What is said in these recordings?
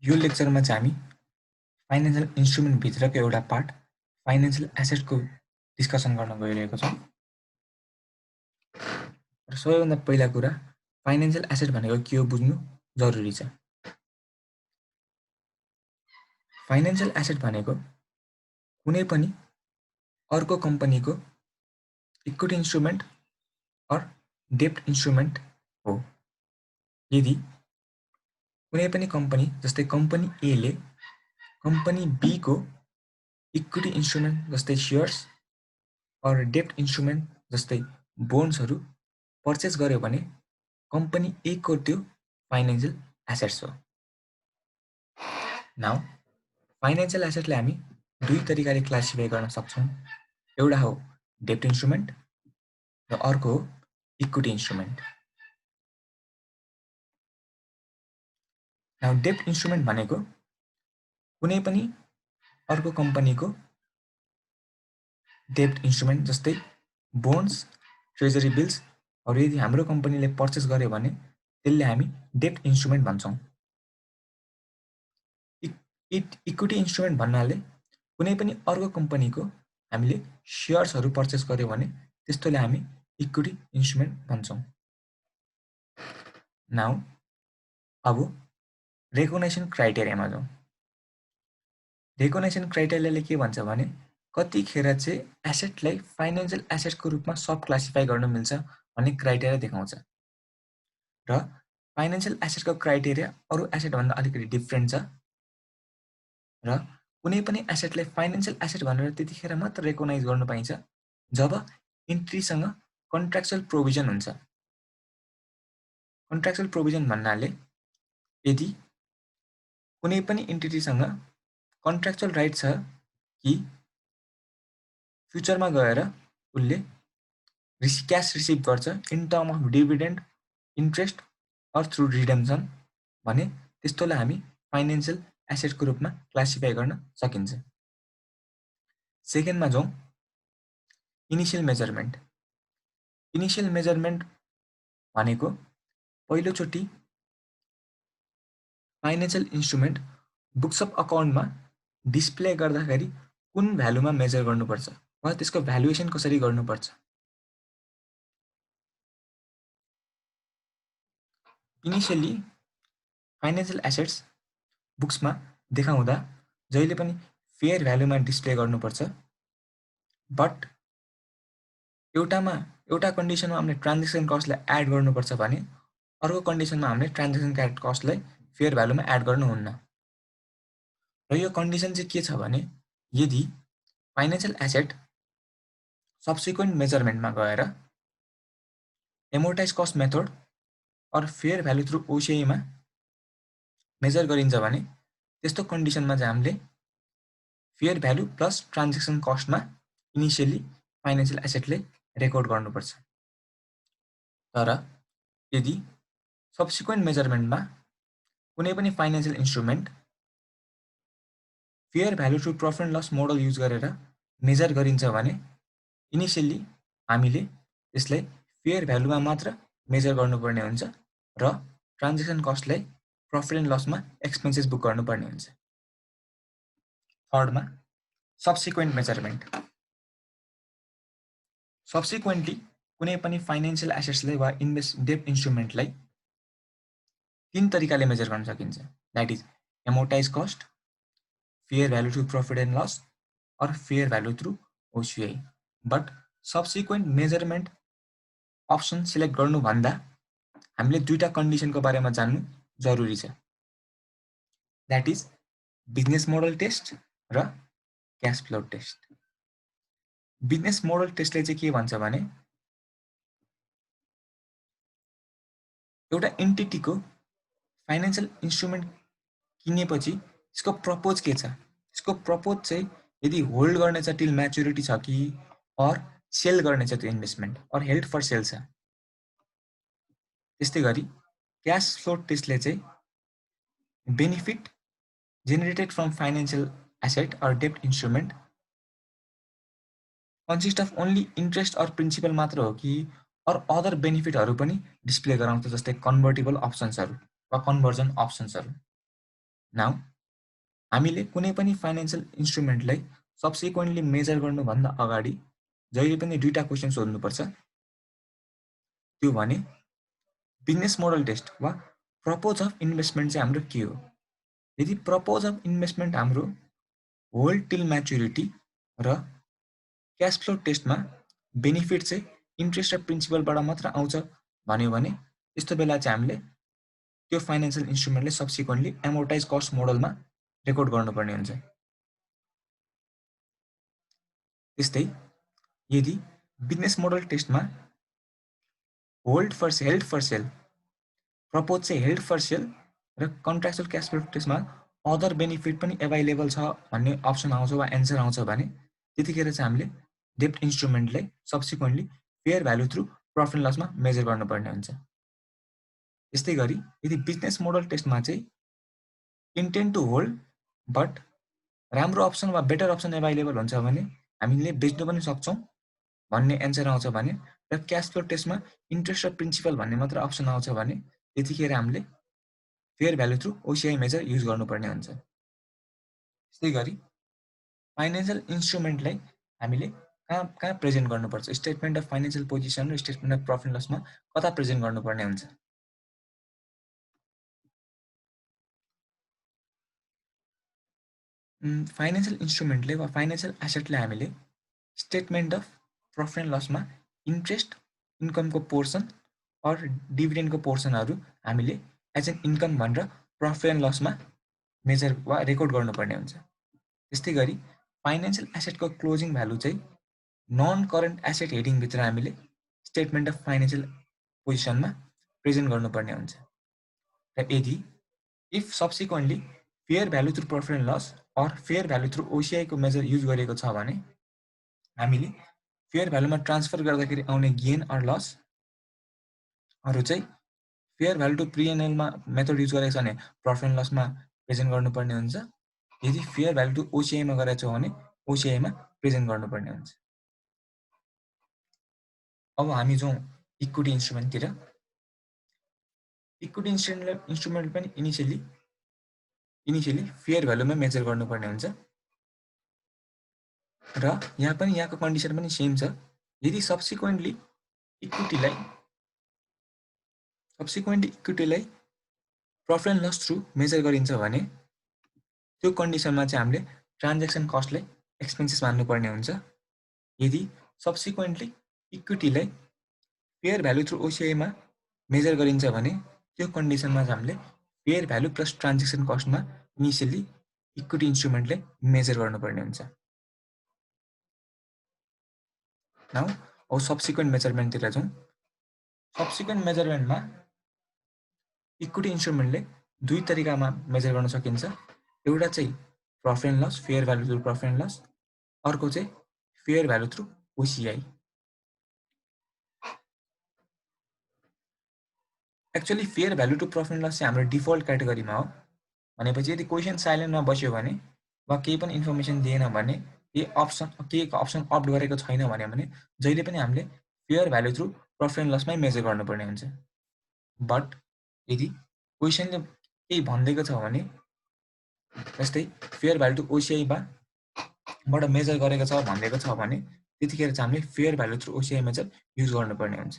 यो लेक्चरमा चाहिँ हामी फाइनान्शियल इन्स्ट्रुमेन्ट भित्रको एउटा पार्ट फाइनान्शियल एसेटको डिस्कसन गर्न गइरहेको छौँ। र सबैभन्दा पहिला कुरा फाइनान्शियल एसेट भनेको के हो बुझ्नु जरुरी छ। फाइनान्शियल एसेट भनेको कुनै पनि अर्को कम्पनीको इक्विटी इन्स्ट्रुमेन्ट अर डेब्ट इन्स्ट्रुमेन्ट हो। यदि कुनै पनि कम्पनी जस्तै कम्पनी ए ले कम्पनी बी को इक्विटी इन्स्ट्रुमेन्ट जस्तै शेयर्स अर डेब्ट इन्स्ट्रुमेन्ट जस्तै बोन्ड्सहरू पर्चेस गर्यो भने कम्पनी ए को त्यो फाइनान्शियल एसेट्स हो। नाउ फाइनान्शियल एसेटलाई हामी दुई तरिकाले क्लासिफाई गर्न सक्छौँ। एउटा हो डेब्ट इन्स्ट्रुमेन्ट र अर्को हो इक्विटी इन्स्ट्रुमेन्ट। नाउ डेब्ट इन्स्ट्रुमेन्ट भनेको कुनै पनि अर्को कम्पनीको डेब्ट इन्स्ट्रुमेन्ट जस्तै बोन्ड्स, ट्रेजरी बिल्स अरू यदि हाम्रो कम्पनीले पर्चेस गर्यो भने त्यसले हामी डेब्ट इन्स्ट्रुमेन्ट भन्छौँ। इक्विटी इन्स्ट्रुमेन्ट भन्नाले कुनै पनि अर्को कम्पनीको हामीले शेयर्सहरू पर्चेस गर्यो भने त्यस्तोलाई हामी इक्विटी इन्स्ट्रुमेन्ट भन्छौँ। नाउ अब रेकग्नाइजेसन क्राइटेरियामा जाउँ। रेकग्नाइजेसन क्राइटेरियाले के भन्छ भने कतिखेर चाहिँ एसेटलाई फाइनान्शियल एसेटको रूपमा सब क्लासिफाई गर्न मिल्छ भन्ने क्राइटेरिया देखाउँछ। र फाइनान्शियल एसेटको क्राइटेरिया अरू एसेटभन्दा अलिकति डिफ्रेन्ट छ। र कुनै पनि एसेटलाई फाइनान्शियल एसेट भनेर त्यतिखेर मात्र रेकग्नाइज गर्न पाइन्छ जब इन्ट्रीसँग कन्ट्र्याक्चुअल प्रोभिजन हुन्छ। कन्ट्र्याक्चुअल प्रोभिजन भन्नाले यदि कुनै पनि इन्टिटीसँग कन्ट्र्याक्चुअल राइट छ कि फ्युचरमा गएर उसले क्यास रिसिभ गर्छ in term of dividend, interest or through redemption भने त्यस्तोलाई हामी फाइनान्शियल एसेटको रूपमा क्लासिफाई गर्न सकिन्छ। सेकेन्डमा जाउँ इनिसियल मेजरमेन्ट। इनिसियल मेजरमेन्ट भनेको पहिलोचोटि financial instrument books of अकाउन्टमा display गर्दाखेरि कुन भ्यालुमा मेजर गर्नुपर्छ वा त्यसको भ्यालुएसन कसरी गर्नुपर्छ। इनिसियली फाइनान्शियल एसेट्स बुक्समा देखाउँदा जहिले पनि फेयर भ्यालुमा डिस्प्ले गर्नुपर्छ। बट एउटा कन्डिसनमा हामीले ट्रान्जेक्सन कस्टलाई एड गर्नुपर्छ भने अर्को कन्डिसनमा हामीले ट्रान्जेक्सन कस्टलाई फेयर भ्यालुमा एड गर्नुहुन्न। र यो कन्डिसन चाहिँ के छ भने यदि फाइनान्शियल एसेट सब्सिक्वेन्ट मेजरमेन्टमा गएर amortise cost method or fair value through ओसिआईमा मेजर गरिन्छ भने त्यस्तो कन्डिसनमा चाहिँ हामीले फेयर भ्यालु प्लस ट्रान्जेक्सन कस्टमा इनिसियली फाइनान्शियल एसेटले रेकर्ड गर्नुपर्छ। तर यदि सब्सिक्वेन्ट मेजरमेन्टमा कुनै पनि financial instrument fair value through profit and loss model use गरेर मेजर गरिन्छ भने इनिसियली हामीले त्यसलाई फेयर भ्यालुमा मात्र मेजर गर्नुपर्ने हुन्छ र ट्रान्जेक्सन कस्टलाई प्रफिट एन्ड लसमा एक्सपेन्सेस बुक गर्नुपर्ने हुन्छ। थर्डमा सब्सिक्वेन्ट मेजरमेन्ट। सब्सिक्वेन्टली कुनै पनि फाइनान्शियल एसेट्सलाई वा डेब्ट इन्स्ट्रुमेन्टलाई तीन तरिकाले मेजर गर्न सकिन्छ। That is amortise cost, fair value through profit and loss or fair value through OCI. But subsequent measurement option select गर्नुभन्दा हामीले दुईटा कन्डिसनको बारेमा जान्नु जरुरी छ। That is business model test र cash flow test. Business model टेस्टले चाहिँ के भन्छ भने एउटा एन्टिटीको फाइनान्शियल इन्स्ट्रुमेन्ट किनेपछि यसको प्रपोज के छ, यसको प्रपोज चाहिँ यदि होल्ड गर्ने छ टिल म्याच्युरिटी छ कि अर सेल गर्ने छ त्यो investment or held for sale छ। त्यस्तै गरी क्यास फ्लो टेस्टले चाहिँ benefit generated from financial asset or डेब्ट instrument consist of only interest or principal मात्र हो कि अर अदर बेनिफिटहरू पनि डिस्प्ले गराउँछ जस्तै कन्भर्टेबल अप्सन्सहरू वा कन्भर्जन अप्सन्सहरू। नाउ हामीले कुनै पनि फाइनेन्शियल इन्स्ट्रुमेन्टलाई सब्सिक्वेन्टली मेजर गर्नुभन्दा अगाडि जहिले पनि दुईटा क्वेसन सोध्नुपर्छ। त्यो भने बिजनेस मोडल टेस्ट वा प्रपोज अफ इन्भेस्टमेन्ट चाहिँ हाम्रो के हो। यदि प्रपोज अफ इन्भेस्टमेन्ट हाम्रो होल्ड टिल म्याच्युरिटी र क्यास फ्लो टेस्टमा बेनिफिट चाहिँ इन्ट्रेस्ट र प्रिन्सिपलबाट मात्र आउँछ भन्यो भने यस्तो बेला चाहिँ हामीले त्यो फाइनेन्शियल इन्स्ट्रुमेन्टले सब्सिक्वेन्टली एमोर्टाइज कस्ट मोडलमा रेकर्ड गर्नुपर्ने हुन्छ। त्यस्तै यदि बिजनेस मोडल टेस्टमा हेल्ड फर सेल प्रपोज चाहिँ हेल्ड फर सेल र कन्ट्राक्चुअल क्यास फ्लो टेस्टमा अदर बेनिफिट पनि एभाइलेबल छ भन्ने अप्सन आउँछ वा एन्सर आउँछ भने त्यतिखेर चाहिँ हामीले डेब्ट इन्स्ट्रुमेन्टलाई subsequently fair value through profit and लसमा मेजर गर्नुपर्ने हुन्छ। त्यस्तै गरी यदि बिजनेस मोडल टेस्टमा चाहिँ इन्टेन्ट टु होल्ड बट राम्रो अप्सन वा बेटर अप्सन एभाइलेबल हुन्छ भने हामीले बेच्नु पनि सक्छौँ भन्ने एन्सर आउँछ भने र क्यास फ्लो टेस्टमा इन्ट्रेस्ट र प्रिन्सिपल भन्ने मात्र अप्सन आउँछ भने त्यतिखेर हामीले fair value through OCI measure use गर्नुपर्ने हुन्छ। त्यस्तै गरी फाइनेन्शियल इन्स्ट्रुमेन्टलाई हामीले कहाँ कहाँ प्रेजेन्ट गर्नुपर्छ, स्टेटमेन्ट अफ फाइनेन्शियल पोजिसन र स्टेटमेन्ट अफ प्रफिट लसमा कता प्रेजेन्ट गर्नुपर्ने हुन्छ। फाइनेन्शियल इन्स्ट्रुमेन्टले वा फाइनेन्शियल एसेटले हामीले स्टेटमेन्ट अफ प्रफिट एन्ड लसमा इन्ट्रेस्ट इन्कमको पोर्सन अर डिभिडेन्डको पोर्सनहरू हामीले एज एन इन्कम भनेर प्रफिट एन्ड लसमा मेजर वा रेकर्ड गर्नुपर्ने हुन्छ। त्यस्तै गरी फाइनेन्शियल एसेटको क्लोजिङ भ्यालु चाहिँ नन करेन्ट एसेट हेडिङभित्र हामीले स्टेटमेन्ट अफ फाइनेन्शियल पोजिसनमा प्रेजेन्ट गर्नुपर्ने हुन्छ। र यदि if subsequently fair value through profit and loss or fair value through ओसिआईको मेजर युज गरेको छ भने हामीले फेयर भ्यालुमा ट्रान्सफर गर्दाखेरि आउने गेन अर लसहरू चाहिँ फेयर भ्यालु टु पिएनएलमा मेथड युज गरेको छ भने प्रफिट एन्ड लसमा प्रेजेन्ट गर्नुपर्ने हुन्छ। यदि फेयर भ्यालु टु ओसिआईमा गरेको छ भने ओसिआईमा प्रेजेन्ट गर्नुपर्ने हुन्छ। अब हामी जाउँ इक्विटी इन्स्ट्रुमेन्टतिर। इक्विटी इन्स्ट्रुमेन्ट पनि इनिसियली फेयर भ्यालुमा मेजर गर्नुपर्ने हुन्छ र यहाँ पनि यहाँको कन्डिसन पनि सेम छ। यदि सब्सिक्वेन्टली इक्विटीलाई profit and loss through measure गरिन्छ भने त्यो कन्डिसनमा चाहिँ हामीले ट्रान्ज्याक्सन कस्टलाई एक्सपेन्सेस मान्नुपर्ने हुन्छ। यदि सब्सिक्वेन्टली इक्विटीलाई फेयर भ्यालु थ्रु ओसिआईमा मेजर गरिन्छ भने त्यो कन्डिसनमा चाहिँ हामीले fair value plus transaction कस्टमा initially equity इन्स्ट्रुमेन्टले major गर्नुपर्ने हुन्छ। नाउ अब सब्सिक्वेन्ट मेजरमेन्टतिर जाउँ। सब्सिक्वेन्ट मेजरमेन्टमा इक्विटी इन्स्ट्रुमेन्टले दुई तरिकामा मेजर गर्न सकिन्छ। एउटा चाहिँ profit and loss fair value through profit and loss, अर्को चाहिँ fair value through OCI. Actually fair value to profit and loss चाहिँ हाम्रो डिफल्ट क्याटेगोरीमा हो। भनेपछि यदि क्वेसन साइलेन्टमा बस्यो भने वा केही पनि इन्फर्मेसन दिएन भने केही अप्सन अप्ट गरेको छैन भने जहिले पनि हामीले fair value through profit and लसमै मेजर गर्नुपर्ने हुन्छ। बट यदि क्वेसनले केही भनिदिएको छ भने जस्तै फेयर भ्यालु टु ओसिआईबाट मेजर गरेको छ भनिदिएको छ भने त्यतिखेर चाहिँ हामीले fair value through OCI measure use गर्नुपर्ने हुन्छ।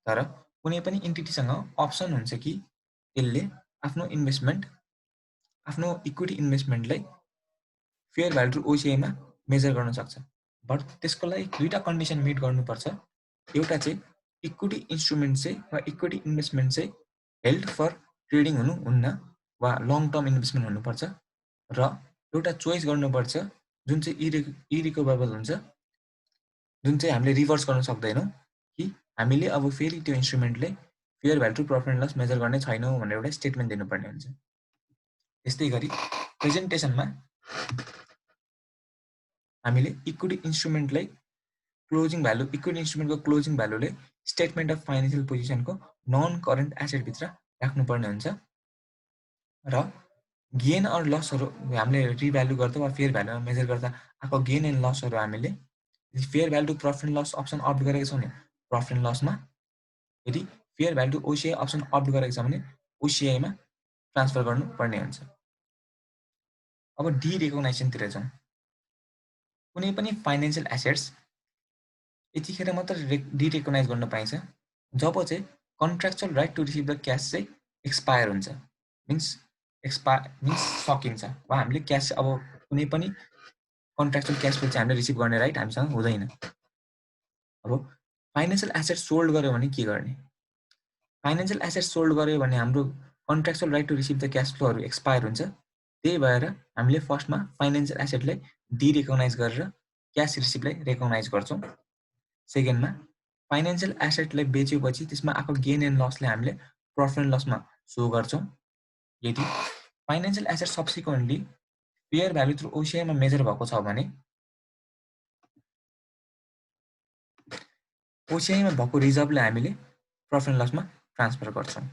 तर कुनै पनि इन्टिटीसँग अप्सन हुन्छ कि त्यसले आफ्नो इक्विटी इन्भेस्टमेन्टलाई फेयर भ्यालु टु ओसिआईमा मेजर गर्न सक्छ। बट त्यसको लागि दुईटा कन्डिसन मिट गर्नुपर्छ। एउटा चाहिँ इक्विटी इन्स्ट्रुमेन्ट चाहिँ वा इक्विटी इन्भेस्टमेन्ट चाहिँ हेल्ड फर ट्रेडिङ हुनुहुन्न वा लङ टर्म इन्भेस्टमेन्ट हुनुपर्छ र एउटा चोइस गर्नुपर्छ जुन चाहिँ इरिकभरेबल हुन्छ, जुन चाहिँ हामीले रिभर्स गर्न सक्दैनौँ कि हामीले अब फेरि त्यो इन्स्ट्रुमेन्टले fair value to profit and loss measure गर्ने छैनौँ भनेर एउटा स्टेटमेन्ट दिनुपर्ने हुन्छ। त्यस्तै गरी प्रेजेन्टेसनमा हामीले इक्विटी इन्स्ट्रुमेन्टको क्लोजिङ भ्यालुले स्टेटमेन्ट अफ फाइनेन्शियल पोजिसनको नन करेन्ट एसेटभित्र राख्नुपर्ने हुन्छ र गेन अर लसहरू हामीले रिभ्यालु गर्दा वा फेयर भ्यालुमा मेजर गर्दा आएको गेन एन्ड लसहरू हामीले fair value to profit and loss option opt गरेको छ भने प्रफिट एन्ड लसमा, यदि fair value to OCI option opt गरेको छ भने ओसिआईमा ट्रान्सफर गर्नुपर्ने हुन्छ। अब डिरेकग्नाइजनतिर जाउँ। कुनै पनि फाइनेन्शियल एसेट्स यतिखेर मात्र डिरेकग्नाइज गर्न पाइन्छ जब चाहिँ contractual right to receive the cash चाहिँ एक्सपायर हुन्छ, मिन्स सकिन्छ, वा हामीले क्यास अब कुनै पनि कन्ट्र्याक्चुअल क्यास फ्लो चाहिँ हामीले रिसिभ गर्ने राइट हामीसँग हुँदैन। अब फाइनेन्शियल एसेट सोल्ड गर्यो भने के गर्ने? फाइनेन्शियल एसेट सोल्ड गर्यो भने हाम्रो contractual right to receive the cash फ्लोहरू एक्सपायर हुन्छ। त्यही भएर हामीले फर्स्टमा फाइनेन्शियल एसेटलाई डिरेकग्नाइज गरेर क्यास रिसिभलाई रेकग्नाइज गर्छौँ। सेकेन्डमा फाइनेन्शियल एसेटलाई बेचेपछि त्यसमा आएको गेन एन्ड लसलाई हामीले प्रफिट एन्ड लसमा सो गर्छौँ। यदि financial asset subsequently fair value through ओसिआईमा मेजर भएको छ भने ओसिआईमा भएको रिजर्भलाई हामीले प्रफिट एन्ड लसमा ट्रान्सफर गर्छौँ।